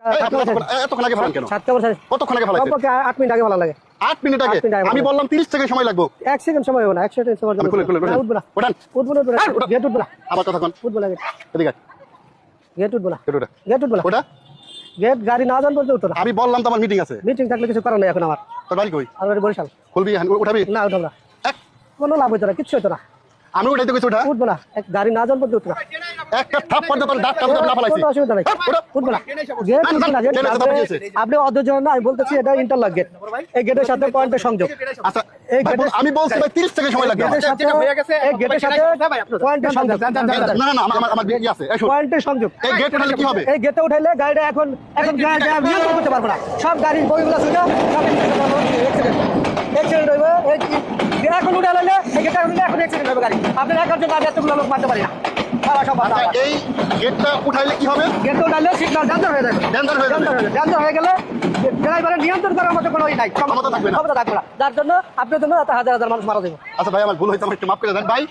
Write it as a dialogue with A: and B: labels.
A: এতক্ষণ আগে ফেলান কেন?
B: সাতটা বছর
A: কতক্ষণ আগে ফেলাইছেন?
B: 8 মিনিট আগে ভালো লাগে।
A: 8 মিনিট আগে? আমি বললাম 30 সেকেন্ড সময় লাগবে।
B: 1 সেকেন্ড সময় হবে না, 1 সেকেন্ড সময় লাগবে।
A: খুলে
B: উঠবো না,
A: ওঠান।
B: উঠবো না, গেট উঠবো না।
A: আবার কথা কোন?
B: উঠবো না,
A: এদিকে আয়।
B: গেট উঠবো না,
A: ওটা
B: গেট উঠবো না।
A: ওটা
B: গেট গাড়ি না যান বলতে উঠতো না।
A: আমি বললাম তো আমার মিটিং আছে।
B: মিটিং থাকলে কিছু করার নাই এখন আমার।
A: তোর বাড়ি কই?
B: আমার বাড়ি বরিশাল।
A: খুলবি উঠাবি?
B: না উঠবো না,
A: এক,
B: কোনো লাভ হইতো না, কিচ্ছু হইতো না।
A: আমি উঠাইতে কইছি ওটা।
B: উঠবো না, গাড়ি না যান বলতে উঠতো না।
A: একটা থাপ্পড় দিয়ে তোর দাঁতটা উঠে না ফেলাইছি।
B: কোনো অসুবিধা নাই, উঠবো না। গেট উঠবো না, গেট আপনি অধৈর্য না, আমি বলতেছি এটা ইন্টারলক গেট। এই গেটের সাথে পয়েন্টের সংযোগ।
A: আচ্ছা
B: এই গেটের
A: আমি বলছি ভাই 30 সেকেন্ড সময় লাগবে।
B: গেটের সাথে এই গেটের সাথে পয়েন্টের সংযোগ।
A: না না না আমার ই আছে। এই শুন।
B: পয়েন্টের সংযোগ।
A: এই গেট উঠালে কি হবে?
B: এই গেটে উঠাইলে গাড়িটা এখন গাড়ি নিয়ন্ত্রণ করতে পারবো না। সব গাড়ির বইগুলো ছিল অ্যাক্সিডেন্ট হইবে। এখন উঠে লাইলে এই গেটে উঠলে এখন অ্যাক্সিডেন্ট হবে গাড়ি। আপনার একার জন্য আমি এতগুলো লোক মারতে পারি না।
A: এই গেটটা উঠাইলে কি হবে?
B: গেটে উঠাইলে সিগন্যাল ডেঞ্জার হয়ে যাবে।
A: ডেঞ্জার হয়ে যাবে।
B: ডেঞ্জার হয়ে গেলে ড্রাইভারের নিয়ন্ত্রণ করার মতো কোনো ই নাই, ক্ষমতা থাকবে না। যার জন্য আপনার জন্য হাজার হাজার মানুষ মারা যাবে।
A: আচ্ছা ভাই আমার ভুল হয়েছে, আমার একটু মাফ করে দেন ভাই।